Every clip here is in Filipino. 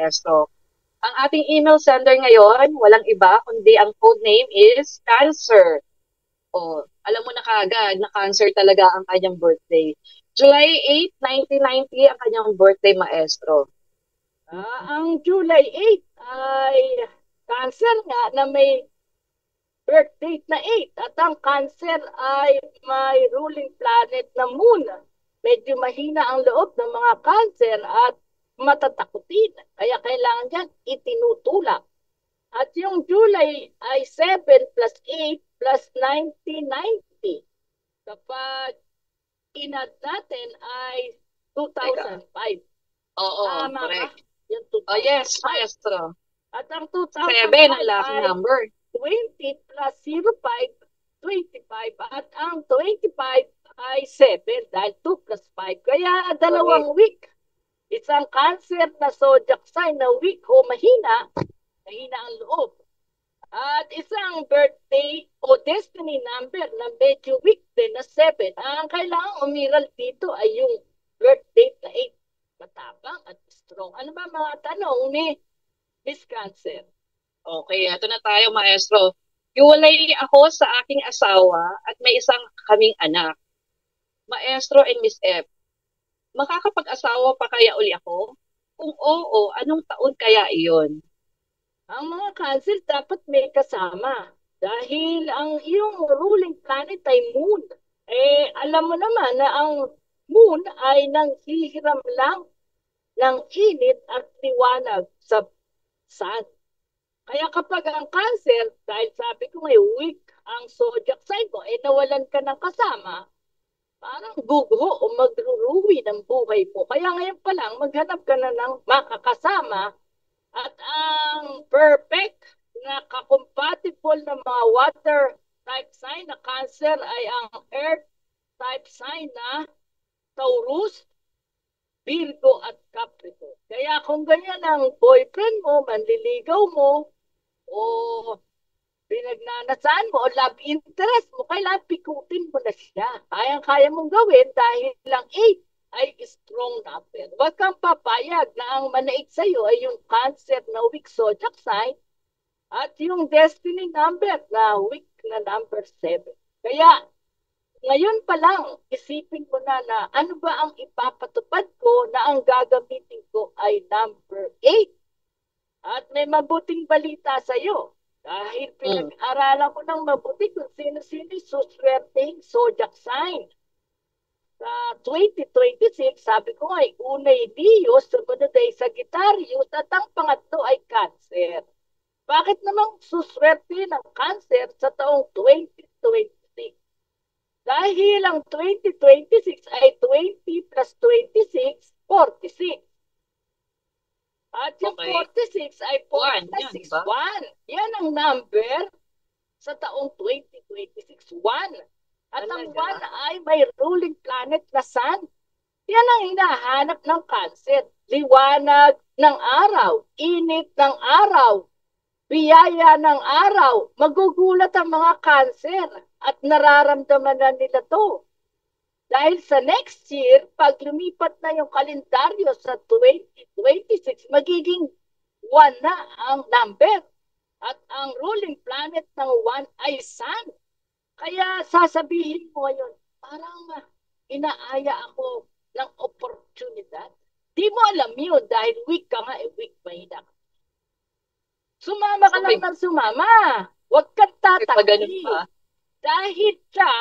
maestro. Ang ating email sender ngayon, walang iba, kundi ang code name is Cancer. O, alam mo na kaagad na Cancer talaga ang kanyang birthday. July 8, 1990 ang kanyang birthday, maestro. Ang July 8 ay Cancer nga na may birth date na 8 at ang Cancer ay may ruling planet na Moon. Medyo mahina ang loob ng mga Cancer at matatakutin. Kaya kailangan dyan itinutulak. At yung July ay 7 plus 8 plus 1990. Kapag inad natin ay Teka. 2005. Oo, Tama ba? correct. Yung Oh, yes, 2005. maestro. At ang 7 ang 2005 lucky ay number. 20 plus 05, 25. At ang 25 ay 7 dahil 2 plus 5. Kaya Correct. dalawang week. Isang Cancer na zodiac sign na weak o mahina, mahina ang loob. At isang birthday o destiny number na medyo weak din na 7. Ang kailangan umiral dito ay yung birthday na 8. Matapang at strong. Ano ba mga tanong ni Miss Cancer? Okay, ito na tayo, maestro. Hiwalay ako sa aking asawa at may isang kaming anak. Maestro and Miss F, makakapag-asawa pa kaya uli ako? Kung oo, anong taon kaya iyon? Ang mga Cancer dapat may kasama. Dahil ang iyong ruling planet ay Moon. Alam mo naman na ang Moon ay nanghihiram lang ng init at liwanag sa sun. Kaya kapag ang Cancer, dahil sabi ko may weak ang zodiac sign mo, nawalan ka ng kasama, parang gugho o magruruwi ng buhay mo. Kaya ngayon pa lang, maghanap ka na ng makakasama at ang perfect na kakompatible na mga water type sign na Cancer ay ang earth type sign na Taurus, Virgo at Capricorn. Kaya kung ganyan ang boyfriend mo, manliligaw mo, o pinagnanasaan mo, o love interest mo, kailangan pikutin mo na siya. Kayang-kaya mong gawin dahil lang 8 ay strong number. Huwag kang papayag na ang manaig sa'yo ay yung Cancer na weak zodiac sign at yung destiny number na weak na number 7. Kaya ngayon pa lang, isipin mo na ano ba ang ipapatupad ko na ang gagamitin ko ay number 8. At may mabuting balita sa iyo. Dahil Mm. pinag-aralan ko ng mabuti kung sino-sino suswerteng zodiac sign. Sa 2026, sabi ko ay unay Leo, sumunod ay Sagittarius, at ang pangatlo ay Cancer. Bakit namang suswerte ng Cancer sa taong 2026? Dahil ang 2026 ay 20 plus 26, 46. At yung Okay. 46 ay 40 1, plus yan, di 6, ba? 1. Yan ang number sa taong 2026, 1. At ang Talaga. 1 ay may ruling planet na Sun. Yan ang hinahanap ng Cancer. Liwanag ng araw, init ng araw, biyaya ng araw. Magugulat ang mga Cancer at nararamdaman na nila to. Dahil sa next year, pag lumipat na yung kalendaryo sa 2026, magiging 1 na ang number. At ang ruling planet ng 1 ay Sun. Kaya sasabihin mo ngayon, parang inaaya ako ng oportunidad. Di mo alam yun dahil weak ka nga, weak mahina ka. Sumama ka So, lang ng sumama. Huwag kang may pa ganun tatanggi. pa. Dahil siya,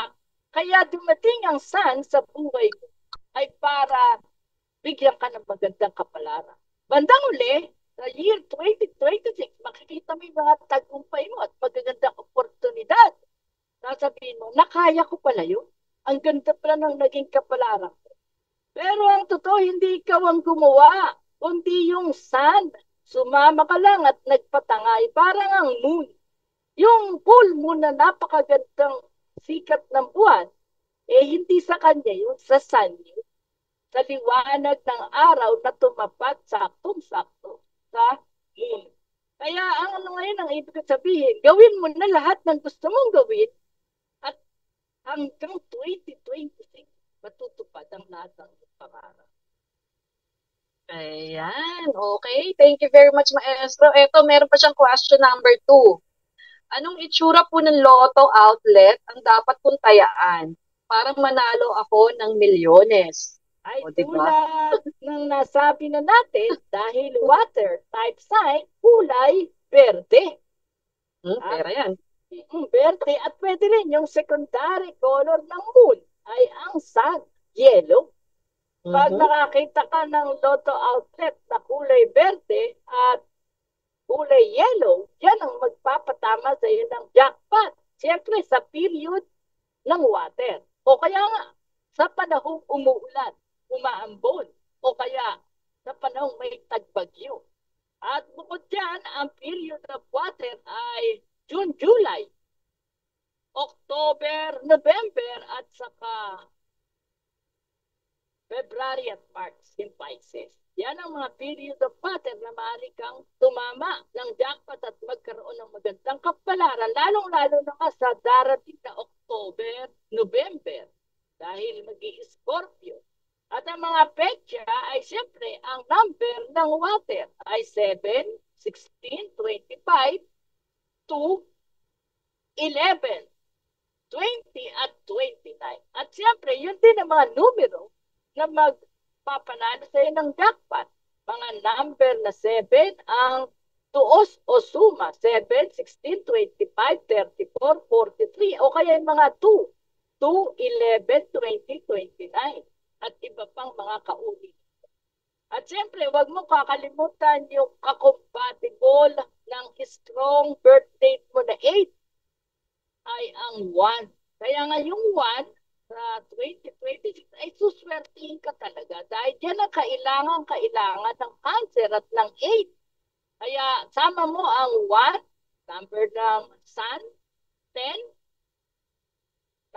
kaya dumating ang Sun sa buhay mo ay para bigyan ka ng magandang kapalaran. Bandang uli, sa year 2026, makikita mo yung mga tagumpay mo at magagandang oportunidad. Sasabihin mo, nakaya ko pala yun. Ang ganda pala ng naging kapalaran ko. Pero ang totoo, hindi ikaw ang gumawa, kundi yung sun. Sumama ka lang at nagpatangay, parang ang moon. Yung full moon na napakagandang sikat ng buwan, hindi sa kanya yun, sa sun yun. Sa liwanag ng araw na tumapat saktong-sakto sa moon. Kaya ang ano ngayon ang ibig sabihin, gawin mo na lahat ng gusto mong gawin at hanggang 2026 matutupad ang lahat ng pangarap. Ayan, okay. Thank you very much, Maestro. Eto, meron pa siyang question number 2. Anong itsura po ng Lotto outlet ang dapat kong tayaan para manalo ako ng milyones? Ay O, di ba? tulad ng nasabi na natin, dahil water type sign, kulay berde. At Pera yan. berde at pwede rin yung secondary color ng moon ay ang sun, yellow. Pag Mhm. nakakita ka ng Lotto outlet na kulay berde at kulay yellow, yan ang magpapatama sa iyo ng jackpot. Siyempre sa period ng water. O kaya nga, sa panahong umuulan, umaambon, o kaya sa panahong may tagbagyo. At bukod dyan, ang period of water ay June, July, October, November, at saka February at March in Pisces. Yan ang mga period of water na maaari kang tumama ng jackpot at magkaroon ng magandang kapalaran, lalong-lalo na sa darating na October, November, dahil mag-i-Scorpio. At ang mga petsa ay siyempre ang number ng water ay 7, 16, 25 to 11, 20 at 29. At siyempre, yun din ang mga numero na magpapanalo sa iyo ng jackpot. Mga number na 7 ang tuos o suma. 7, 16, 25, 34, 43. O kaya yung mga 2. 2, 11, 20, 29. At iba pang mga kaulit. At siyempre, huwag mo kakalimutan yung kakompatible ng strong birth date mo na 8 ay ang 1. Kaya nga yung 1 sa 2026 ay suswertihin ka talaga dahil yan ang kailangan ng cancer at ng 8. Kaya sama mo ang 1, number ng sun, 10,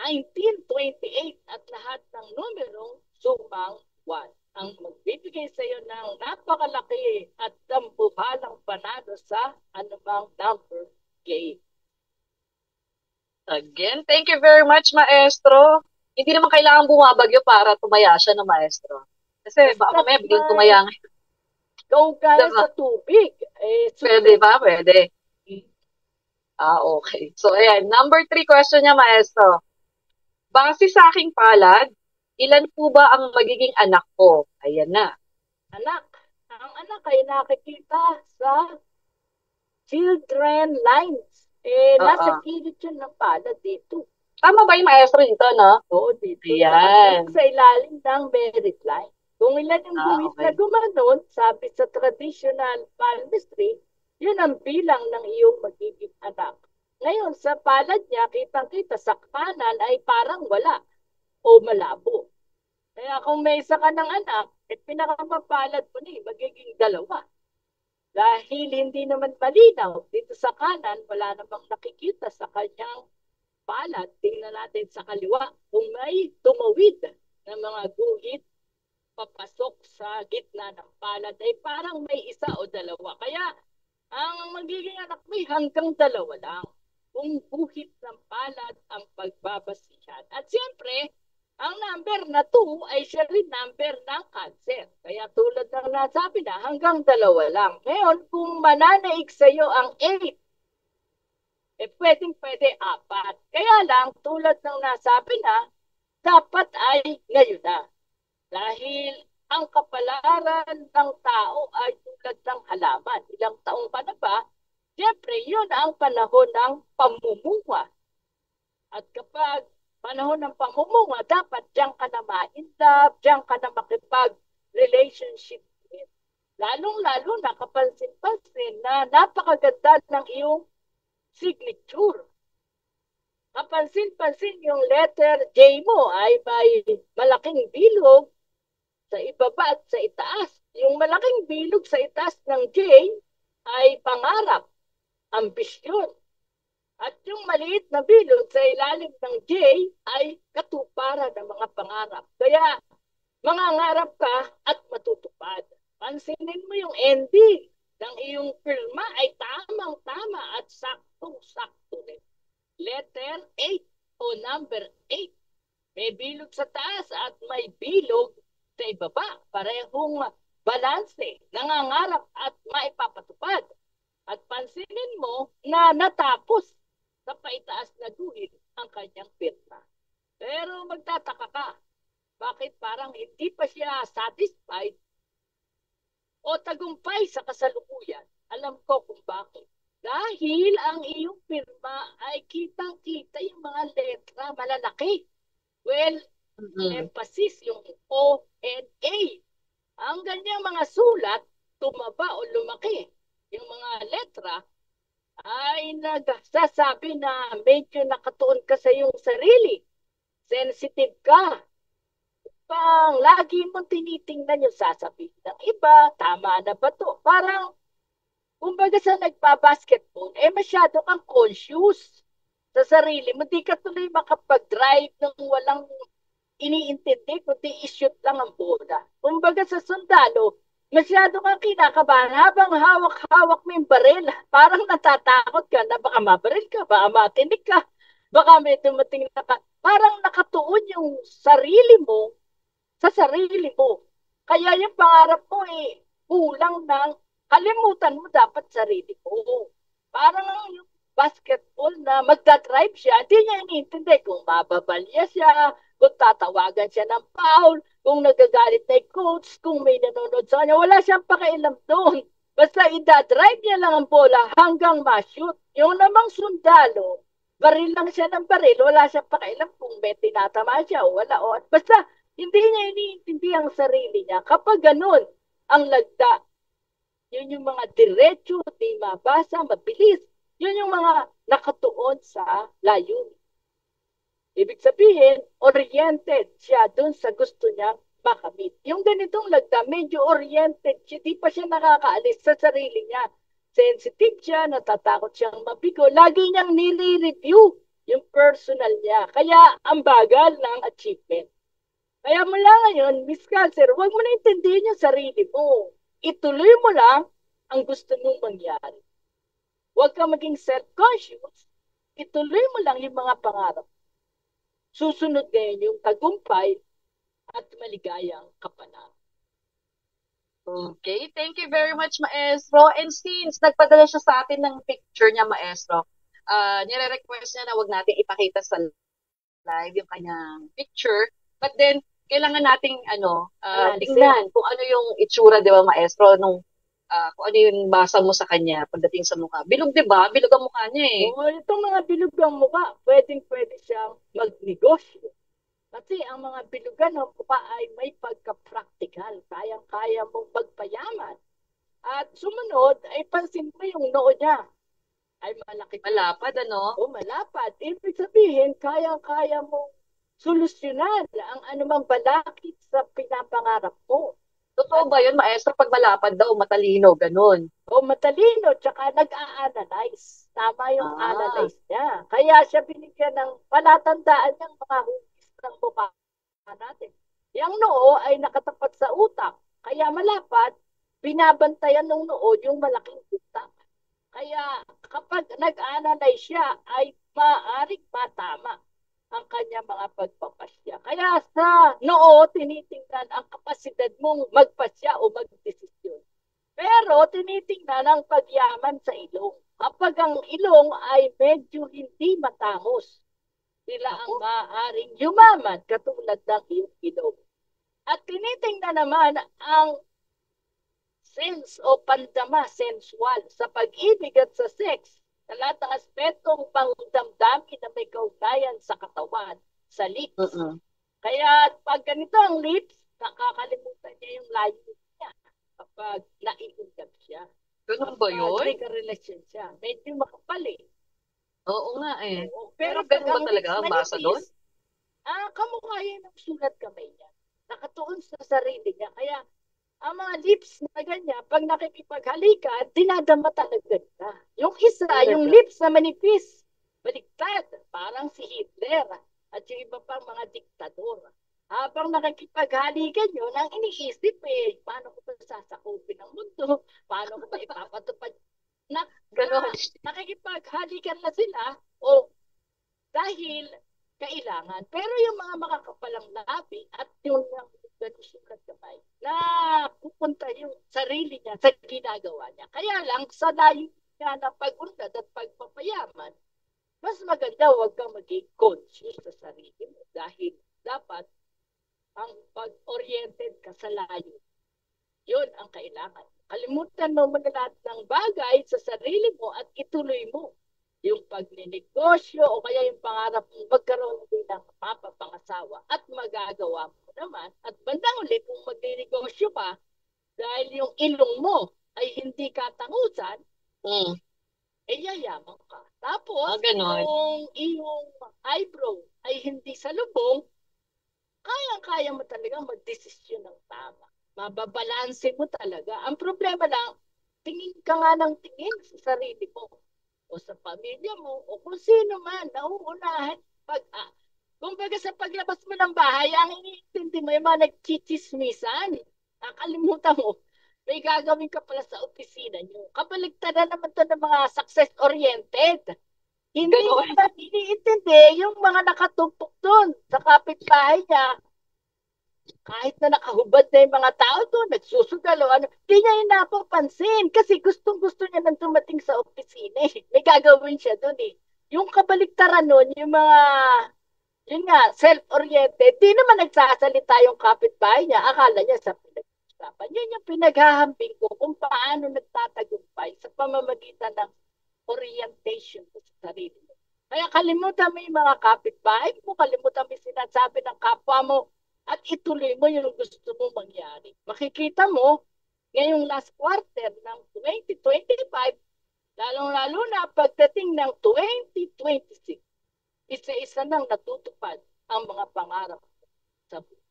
19, 28 at lahat ng numerong sumang 1 ang magbibigay sa iyo ng napakalaki at dambuhalang panalo sa anumang number game. Again, thank you very much, Maestro. Hindi naman kailangan bumabagyo para tumaya siya ng Maestro. Kasi baka mamaya biglang tumaya nga. Go kaya Diba? sa tubig. Pwede ba? Pwede. Okay. So, ayan. Number 3 question niya, Maestro. Base sa aking palad, ilan po ba ang magiging anak ko? Ayan na. Anak. Ang anak ay nakikita sa children lines. Nasa kilid yun ng palad dito. Tama ba yung Maestro dito, no? Oo, dito. Ayan. Sa ilalim ng merit line. Kung ilan yung guhit Okay. na gumanon, sabi sa traditional palmistry, yun ang bilang ng iyong magiging anak. Ngayon, sa palad niya, kitang-kita sa kanan ay parang wala o malabo. Kaya kung may isa ka ng anak, pinakamapalad mo na magiging dalawa. Dahil hindi naman malinaw, dito sa kanan, wala namang nakikita sa kanyang palad. Tingnan natin sa kaliwa kung may tumawid ng mga guhit papasok sa gitna ng palad ay parang may isa o dalawa. Kaya ang magiging anak mo hanggang dalawa lang kung guhit ng palad ang pagbabasihan. At siyempre, ang number na 2 ay siya rin number ng cancer. Kaya tulad ng nasabi na, hanggang dalawa lang. Ngayon, kung mananaig sa iyo ang 8, pwedeng-pwede 4. Kaya lang, tulad ng nasabi na, dapat ay ngayon na. Dahil ang kapalaran ng tao ay tulad ng halaman. Ilang taong ka na ba? Siyempre, yun ang panahon ng pamumunga. At kapag panahon ng pamumunga, dapat diyan ka na ma-in-love, diyan ka na makipag-relationship. Lalong-lalo na kapansin-pansin na napakaganda ng iyong signature. Kapansin-pansin yung letter J mo ay may malaking bilog sa ibaba at sa itaas. Yung malaking bilog sa itaas ng J ay pangarap, ambisyon. At yung maliit na bilog sa ilalim ng J ay katuparan ng mga pangarap. Kaya mangangarap ka at matutupad. Pansinin mo yung ending ng iyong firma ay tamang-tama at saktong-sakto rin. Letter 8 o number 8. May bilog sa taas at may bilog sa ibaba. Parehong balanse, nangangarap at maipapatupad. At pansinin mo na natapos sa paitaas na guhit ang kanyang pirma. Pero magtataka ka, bakit parang hindi pa siya satisfied o tagumpay sa kasalukuyan? Alam ko kung bakit. Dahil ang iyong pirma ay kitang-kita yung mga letra malalaki. Well, emphasis yung O and A. Ang ganyang mga sulat, tumaba o lumaki. Yung mga letra ay nagsasabi na medyo nakatuon ka sa iyong sarili. Sensitive ka. Pang lagi mong tinitingnan yung sasabihin ng iba, tama na ba to? Parang, kumbaga sa nagpa-basketball, masyado kang conscious sa sarili mo. Di ka tuloy makapag-drive ng walang iniintindi, kundi i-shoot lang ang bola. Kumbaga sa sundalo, masyado kang kinakabahan habang hawak-hawak mo yung baril. Parang natatakot ka na baka mabaril ka, baka matinig ka, baka may dumating na ka. Parang nakatuon yung sarili mo sa sarili mo. Kaya yung pangarap mo kulang ng kalimutan mo dapat sarili mo. Parang yung basketball na magdadrive siya, hindi niya iniintindi kung mababalya siya, kung tatawagan siya ng foul, kung nagagalit na yung coach, kung may nanonood sa kanya. Wala siyang pakialam doon. Basta idadrive niya lang ang bola hanggang ma-shoot. Yung namang sundalo, baril lang siya ng baril, wala siyang pakialam kung may tinatama siya o wala. O, basta hindi niya iniintindi ang sarili niya. Kapag ganun ang lagda, yun yung mga diretso, di mabasa, mabilis. Yun yung mga nakatuon sa layunin. Ibig sabihin, oriented siya dun sa gusto niya makamit. Yung ganitong lagda, medyo oriented siya, di pa siya nakakaalis sa sarili niya. Sensitive siya, natatakot siyang mabigo. Lagi niyang nire-review yung personal niya. Kaya ang bagal ng achievement. Kaya mula ngayon, Miss Cancer, huwag mo na intindihin yung sarili mo. Ituloy mo lang ang gusto mong mangyari. Huwag ka maging self-conscious. Ituloy mo lang yung mga pangarap. Susunod ngayon yung tagumpay at maligayang kapanalan. Okay, thank you very much, Maestro. And since nagpadala siya sa atin ng picture niya, Maestro, nire-request niya na wag natin ipakita sa live yung kanyang picture. But then, kailangan nating tingnan kung ano yung itsura, di ba, Maestro, nung kung ano yung basa mo sa kanya pagdating sa mukha. Bilog, di ba? Bilog ang mukha niya eh. Oo, itong mga bilog ang mukha, pwede siyang magnegosyo. Kasi ang mga bilugan ng mukha ay may pagka-practical. Kayang-kaya mong magpayaman. At sumunod, ay pansin mo yung noo niya. Ay malaki. Malapad, ano? O malapad. Ibig sabihin, kayang-kaya mong solusyonan ang anumang balakid sa pinapangarap mo. Totoo ba yun, Maestro? Pag malapad daw, matalino, ganun. O matalino, tsaka nag-a-analyze. Tama yung analyze niya. Kaya siya binigyan ng palatandaan ng mga hugis ng mukha natin. Yung noo ay nakatapat sa utak. Kaya malapad, binabantayan ng noo yung malaking utak. Kaya kapag nag-analyze siya, ay maaaring matama ang kanyang mga pagpapasya. Kaya sa noo, tinitingnan ang kapasidad mong magpasya o magdesisyon. Pero tinitingnan ang pagyaman sa ilong. Kapag ang ilong ay medyo hindi matamos, sila ang maaaring yumaman katulad ng iyong ilong. At tinitingnan naman ang sense o pandama, sensual, sa pag-ibig at sa sex, sa lahat ng aspetong pangdamdamin na may kaugnayan sa katawan, sa lips. Kaya pag ganito ang lips, nakakalimutan niya yung layo niya kapag naiundab siya. Ganun ba yun? Kapag relasyon siya. Medyo makapal eh. Oo nga eh. Pero ganun ba talaga ang basa doon? Kamukha yan ang sulat kamay niya. Nakatuon sa sarili niya. Kaya ang mga lips na ganyan, pag nakikipaghalikan, dinadama talaga na. Yung isa, yung lips na manipis, baliktad, parang si Hitler at yung iba pang mga diktador. Habang nakikipaghalikan yun, ang iniisip paano ko ba sasakupin ang mundo? Paano ko ba ipapatupad? Nakikipaghalikan na sila dahil kailangan. Pero yung mga makakapalang labi at yung ganisulat kamay, na pupunta yung sarili niya sa ginagawa niya. Kaya lang, sa layo niya na pag-unlad at pagpapayaman, mas maganda huwag kang maging conscious sa sarili mo dahil dapat ang pag-oriented ka sa layo. Yun ang kailangan. Kalimutan mo muna lahat ng bagay sa sarili mo at ituloy mo yung pagninegosyo o kaya yung pangarap mo magkaroon din ng mapapangasawa at magagawa mo naman. At bandang ulit, kung magninegosyo ka, dahil yung ilong mo ay hindi katangusan, eh yayaman ka. Tapos, yung iyong eyebrow ay hindi salubong, kaya-kaya mo talagang magdesisyon ng tama. Mababalansin mo talaga. Ang problema lang, tingin ka nga ng tingin sa sarili mo o sa pamilya mo o kung sino man, nauunahan. Kumbaga sa paglabas mo ng bahay, ang iniintindi mo yung mga nagchichismisan. Nakalimutan mo, may gagawin ka pala sa opisina nyo. Kabaligtaran naman to ng mga success-oriented. Hindi nila iniintindi yung mga nakatumpok doon sa kapitbahay niya. Kahit na nakahubad na yung mga tao doon, nagsusugalo, hindi niya yung napapansin kasi gustong-gusto niya nang dumating sa opisina. May gagawin siya doon eh. Yung kabaliktaran nun, yung mga, yun nga, self-oriented, di naman nagsasalita yung kapitbahay niya, akala niya sa pinag-usapan. Yun yung pinaghahambing ko kung paano nagtatagumpay sa pamamagitan ng orientation ko sa sarili mo. Kaya kalimutan mo yung mga kapitbahay mo, kalimutan mo yung sinasabi ng kapwa mo, at ituloy mo yung gusto mo mangyari. Makikita mo, ngayong last quarter ng 2025, lalong-lalo na pagdating ng 2026, isa-isa nang natutupad ang mga pangarap sa buhay.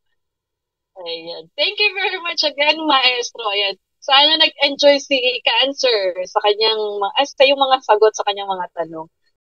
Ayan. Thank you very much again, Maestro. Ayan. Sana nag-enjoy si Cancer sa kanyang, sa yung mga sagot sa kanyang mga tanong.